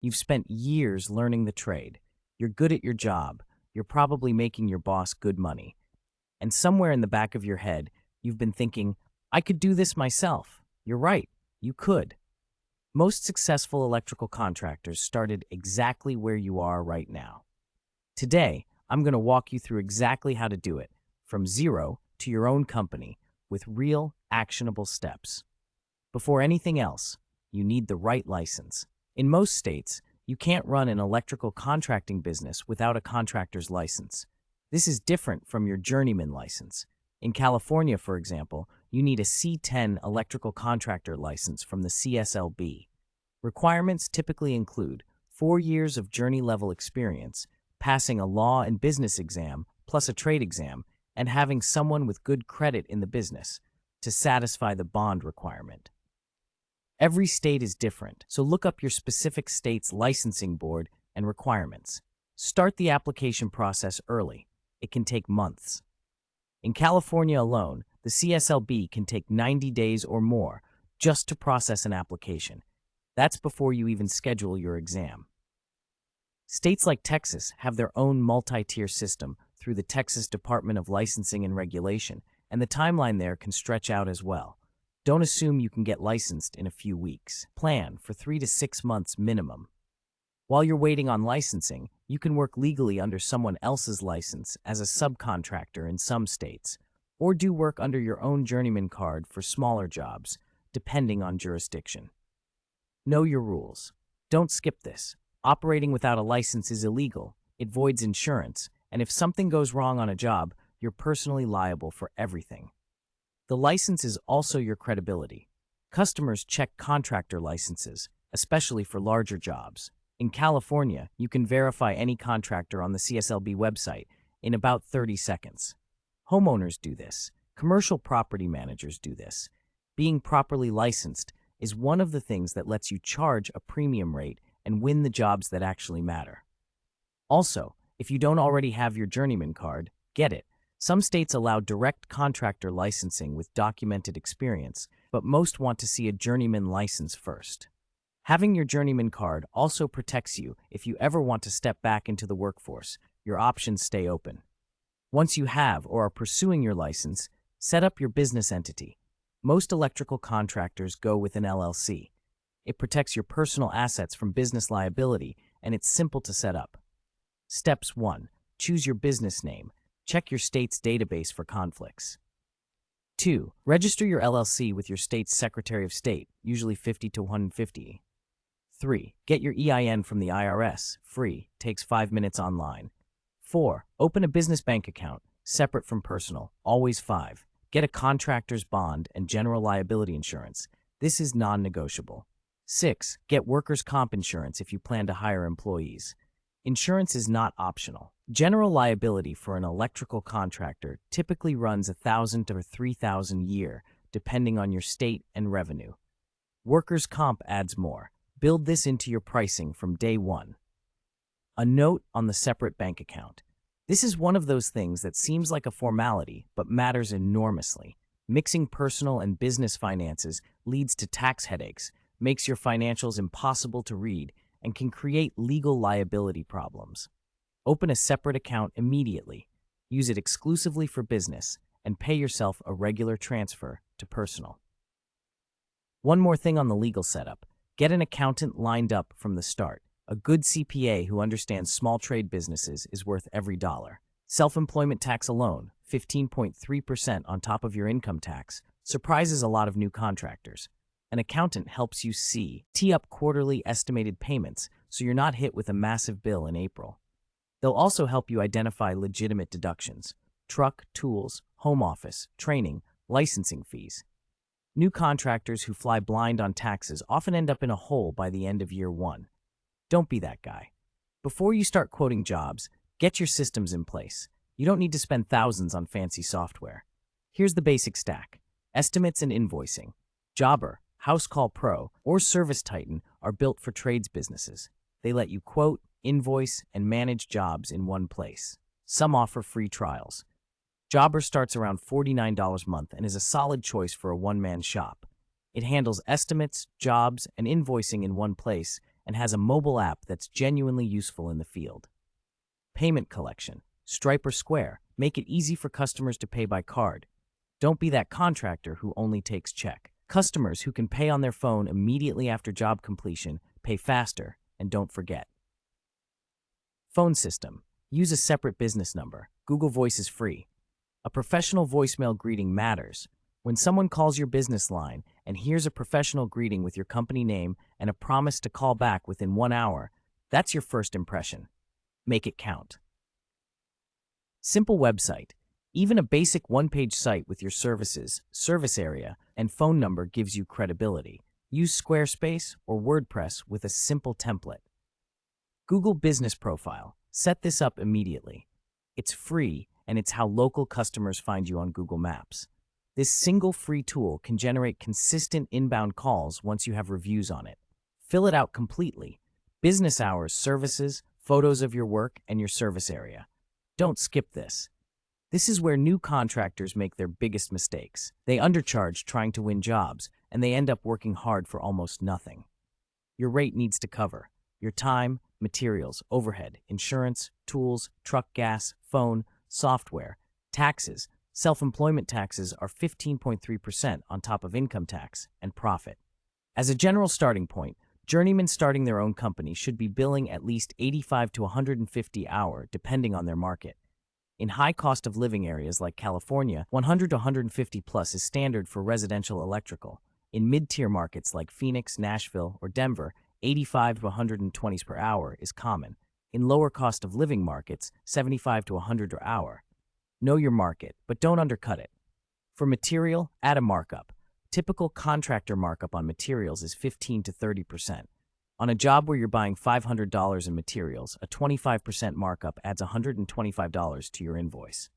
You've spent years learning the trade. You're good at your job. You're probably making your boss good money. And somewhere in the back of your head, you've been thinking, I could do this myself. You're right, you could. Most successful electrical contractors started exactly where you are right now. Today, I'm going to walk you through exactly how to do it, from zero to your own company, with real, actionable steps. Before anything else, you need the right license. In most states, you can't run an electrical contracting business without a contractor's license. This is different from your journeyman license. In California, for example, you need a C10 electrical contractor license from the CSLB. Requirements typically include 4 years of journey-level experience, passing a law and business exam plus a trade exam, and having someone with good credit in the business to satisfy the bond requirement. Every state is different, so look up your specific state's licensing board and requirements. Start the application process early. It can take months. In California alone, the CSLB can take 90 days or more just to process an application. That's before you even schedule your exam. States like Texas have their own multi-tier system through the Texas Department of Licensing and Regulation, and the timeline there can stretch out as well. Don't assume you can get licensed in a few weeks. Plan for 3 to 6 months minimum. While you're waiting on licensing, you can work legally under someone else's license as a subcontractor in some states, or do work under your own journeyman card for smaller jobs, depending on jurisdiction. Know your rules. Don't skip this. Operating without a license is illegal, it voids insurance, and if something goes wrong on a job, you're personally liable for everything. The license is also your credibility. Customers check contractor licenses, especially for larger jobs. In California, you can verify any contractor on the CSLB website in about 30 seconds. Homeowners do this. Commercial property managers do this. Being properly licensed is one of the things that lets you charge a premium rate and win the jobs that actually matter. Also, if you don't already have your journeyman card, get it. Some states allow direct contractor licensing with documented experience, but most want to see a journeyman license first. Having your journeyman card also protects you if you ever want to step back into the workforce. Your options stay open. Once you have or are pursuing your license, set up your business entity. Most electrical contractors go with an LLC. It protects your personal assets from business liability, and it's simple to set up. Steps 1. Choose your business name. Check your state's database for conflicts. 2. Register your LLC with your state's Secretary of State, usually 50 to 150. 3. Get your EIN from the IRS, free, takes 5 minutes online. 4. Open a business bank account, separate from personal, always 5. Get a contractor's bond and general liability insurance. This is non-negotiable. 6. Get workers' comp insurance if you plan to hire employees. Insurance is not optional. General liability for an electrical contractor typically runs $1,000 to $3,000 a year, depending on your state and revenue. Workers' comp adds more. Build this into your pricing from day one. A note on the separate bank account. This is one of those things that seems like a formality, but matters enormously. Mixing personal and business finances leads to tax headaches, makes your financials impossible to read, and can create legal liability problems. Open a separate account immediately. Use it exclusively for business, and pay yourself a regular transfer to personal. One more thing on the legal setup. Get an accountant lined up from the start. A good CPA who understands small trade businesses is worth every dollar. Self-employment tax alone, 15.3% on top of your income tax, surprises a lot of new contractors. An accountant helps you tee up quarterly estimated payments so you're not hit with a massive bill in April. They'll also help you identify legitimate deductions: truck, tools, home office, training, licensing fees. New contractors who fly blind on taxes often end up in a hole by the end of year 1. Don't be that guy. Before you start quoting jobs, get your systems in place. You don't need to spend thousands on fancy software. Here's the basic stack. Estimates and invoicing. Jobber, House Call Pro, or Service Titan are built for trades businesses. They let you quote, invoice, and manage jobs in one place. Some offer free trials. Jobber starts around $49 a month and is a solid choice for a one-man shop. It handles estimates, jobs, and invoicing in one place and has a mobile app that's genuinely useful in the field. Payment collection. Stripe or Square. Make it easy for customers to pay by card. Don't be that contractor who only takes check. Customers who can pay on their phone immediately after job completion pay faster, and don't forget. Phone system. Use a separate business number. Google Voice is free. A professional voicemail greeting matters. When someone calls your business line and hears a professional greeting with your company name and a promise to call back within 1 hour, that's your first impression. Make it count. Simple website. Even a basic one-page site with your services, service area, and phone number gives you credibility. Use Squarespace or WordPress with a simple template. Google Business Profile. Set this up immediately. It's free, and it's how local customers find you on Google Maps. This single free tool can generate consistent inbound calls once you have reviews on it. Fill it out completely. Business hours, services, photos of your work, and your service area. Don't skip this. This is where new contractors make their biggest mistakes. They undercharge trying to win jobs, and they end up working hard for almost nothing. Your rate needs to cover your time, materials, overhead, insurance, tools, truck gas, phone, software, taxes. Self-employment taxes are 15.3% on top of income tax and profit. As a general starting point, journeymen starting their own company should be billing at least 85 to 150 hour, depending on their market. In high cost of living areas like California, 100 to 150 plus is standard for residential electrical. In mid-tier markets like Phoenix, Nashville, or Denver, 85 to 120 per hour is common. In lower cost of living markets, 75 to 100 per hour. Know your market, but don't undercut it. For material, add a markup. Typical contractor markup on materials is 15 to 30%. On a job where you're buying $500 in materials, a 25% markup adds $125 to your invoice.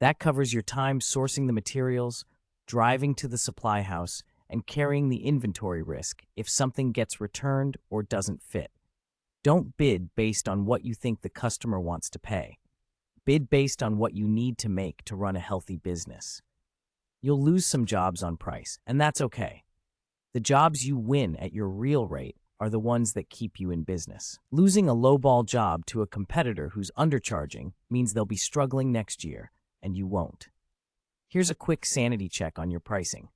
That covers your time sourcing the materials, driving to the supply house, and carrying the inventory risk if something gets returned or doesn't fit. Don't bid based on what you think the customer wants to pay. Bid based on what you need to make to run a healthy business. You'll lose some jobs on price, and that's okay. The jobs you win at your real rate are the ones that keep you in business. Losing a lowball job to a competitor who's undercharging means they'll be struggling next year, and you won't. Here's a quick sanity check on your pricing.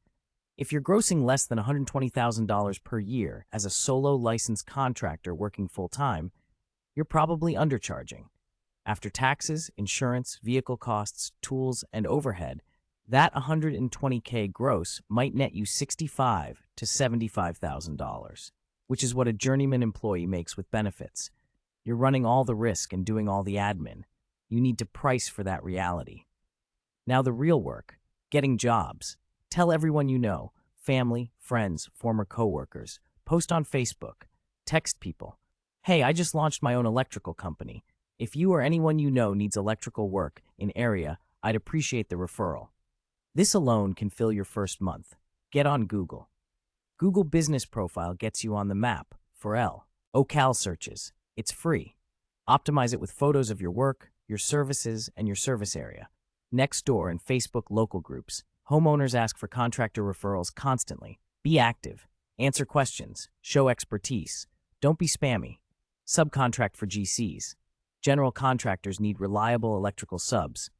If you're grossing less than $120,000 per year as a solo licensed contractor working full-time, you're probably undercharging. After taxes, insurance, vehicle costs, tools, and overhead, that $120K gross might net you $65,000 to $75,000, which is what a journeyman employee makes with benefits. You're running all the risk and doing all the admin. You need to price for that reality. Now the real work, getting jobs. Tell everyone you know, family, friends, former coworkers. Post on Facebook. Text people. Hey, I just launched my own electrical company. If you or anyone you know needs electrical work in area, I'd appreciate the referral. This alone can fill your first month. Get on Google. Google Business Profile gets you on the map for local searches. It's free. Optimize it with photos of your work, your services, and your service area. Nextdoor and Facebook local groups. Homeowners ask for contractor referrals constantly. Be active. Answer questions. Show expertise. Don't be spammy. Subcontract for GCs. General contractors need reliable electrical subs.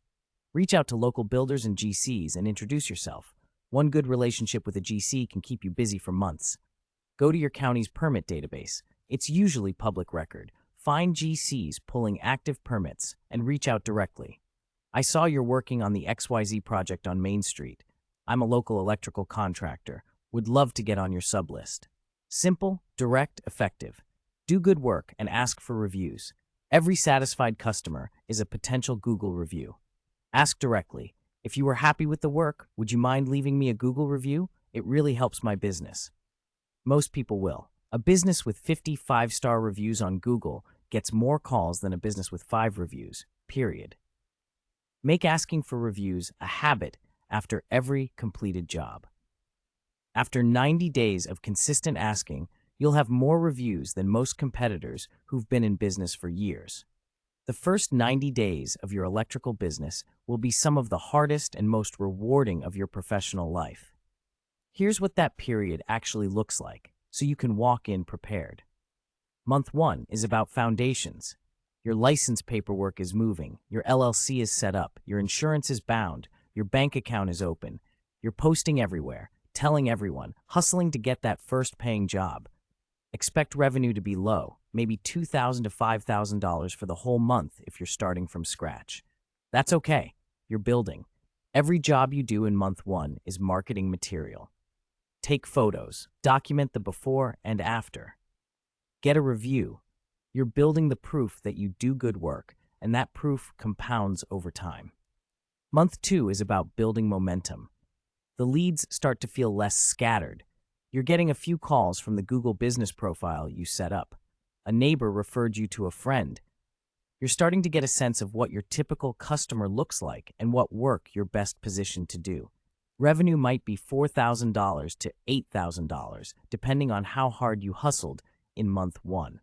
Reach out to local builders and GCs and introduce yourself. One good relationship with a GC can keep you busy for months. Go to your county's permit database. It's usually public record. Find GCs pulling active permits and reach out directly. I saw you're working on the XYZ project on Main Street. I'm a local electrical contractor. Would love to get on your sub list. Simple, direct, effective. Do good work and ask for reviews. Every satisfied customer is a potential Google review. Ask directly, if you were happy with the work, would you mind leaving me a Google review? It really helps my business. Most people will. A business with 50 five-star reviews on Google gets more calls than a business with 5 reviews, period. Make asking for reviews a habit after every completed job. After 90 days of consistent asking, you'll have more reviews than most competitors who've been in business for years. The first 90 days of your electrical business will be some of the hardest and most rewarding of your professional life. Here's what that period actually looks like, so you can walk in prepared. Month 1 is about foundations. Your license paperwork is moving, your LLC is set up, your insurance is bound, your bank account is open. You're posting everywhere, telling everyone, hustling to get that first paying job. Expect revenue to be low, maybe $2,000 to $5,000 for the whole month if you're starting from scratch. That's okay. You're building. Every job you do in month 1 is marketing material. Take photos, document the before and after. Get a review. You're building the proof that you do good work, and that proof compounds over time. Month 2 is about building momentum. The leads start to feel less scattered. You're getting a few calls from the Google business profile you set up. A neighbor referred you to a friend. You're starting to get a sense of what your typical customer looks like and what work you're best positioned to do. Revenue might be $4,000 to $8,000, depending on how hard you hustled in month 1.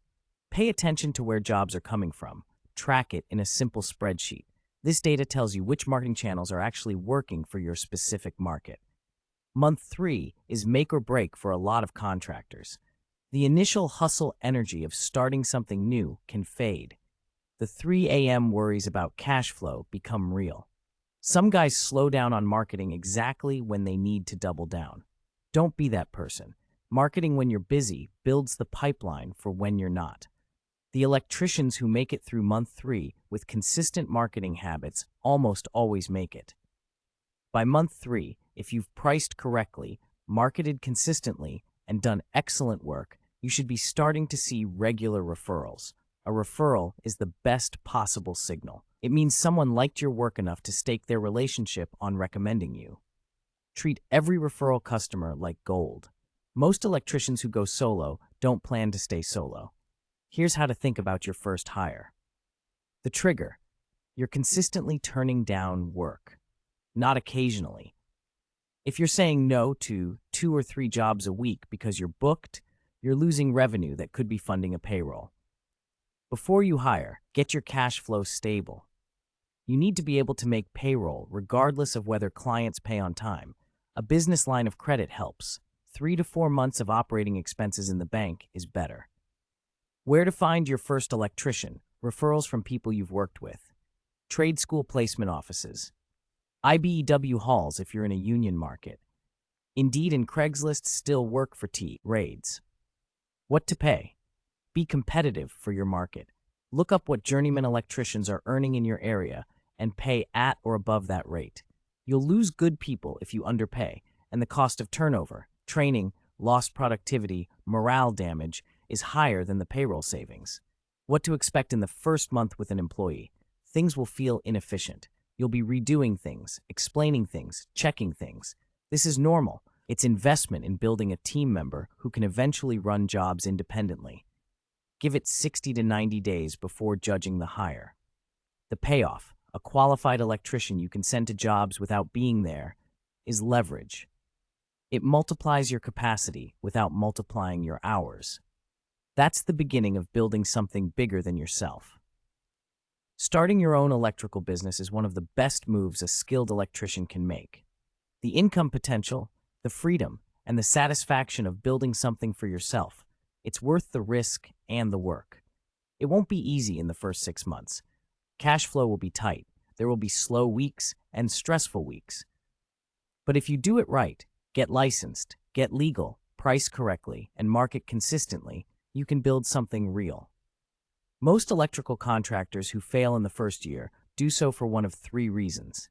Pay attention to where jobs are coming from. Track it in a simple spreadsheet. This data tells you which marketing channels are actually working for your specific market. Month 3 is make or break for a lot of contractors. The initial hustle energy of starting something new can fade. The 3 a.m. worries about cash flow become real. Some guys slow down on marketing exactly when they need to double down. Don't be that person. Marketing when you're busy builds the pipeline for when you're not. The electricians who make it through month 3 with consistent marketing habits almost always make it. By month 3, if you've priced correctly, marketed consistently, and done excellent work, you should be starting to see regular referrals. A referral is the best possible signal. It means someone liked your work enough to stake their relationship on recommending you. Treat every referral customer like gold. Most electricians who go solo don't plan to stay solo. Here's how to think about your first hire. The trigger. You're consistently turning down work, not occasionally. If you're saying no to 2 or 3 jobs a week because you're booked, you're losing revenue that could be funding a payroll. Before you hire, get your cash flow stable. You need to be able to make payroll regardless of whether clients pay on time. A business line of credit helps. 3 to 4 months of operating expenses in the bank is better. Where to find your first electrician? Referrals from people you've worked with. Trade school placement offices. IBEW halls if you're in a union market. Indeed and Craigslist still work for raids. What to pay? Be competitive for your market. Look up what journeyman electricians are earning in your area and pay at or above that rate. You'll lose good people if you underpay, and the cost of turnover, training, lost productivity, morale damage is higher than the payroll savings. What to expect in the first month with an employee? Things will feel inefficient. You'll be redoing things, explaining things, checking things. This is normal. It's investment in building a team member who can eventually run jobs independently. Give it 60 to 90 days before judging the hire. The payoff, a qualified electrician you can send to jobs without being there, is leverage. It multiplies your capacity without multiplying your hours. That's the beginning of building something bigger than yourself. Starting your own electrical business is one of the best moves a skilled electrician can make. The income potential, the freedom, and the satisfaction of building something for yourself, it's worth the risk and the work. It won't be easy in the first 6 months. Cash flow will be tight. There will be slow weeks and stressful weeks. But if you do it right, get licensed, get legal, price correctly, and market consistently, you can build something real. Most electrical contractors who fail in the first year do so for one of 3 reasons.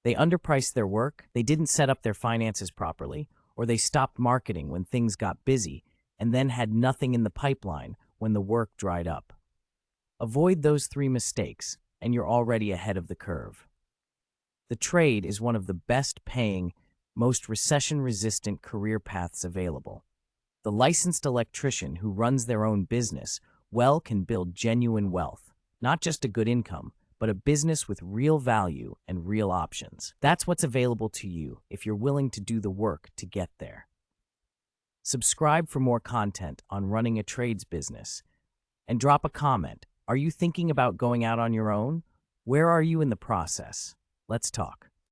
They underpriced their work, they didn't set up their finances properly, or they stopped marketing when things got busy and then had nothing in the pipeline when the work dried up. Avoid those 3 mistakes, and you're already ahead of the curve. The trade is one of the best paying, most recession-resistant career paths available. The licensed electrician who runs their own business can build genuine wealth, not just a good income, but a business with real value and real options. That's what's available to you if you're willing to do the work to get there. Subscribe for more content on running a trades business. And drop a comment. Are you thinking about going out on your own? Where are you in the process? Let's talk.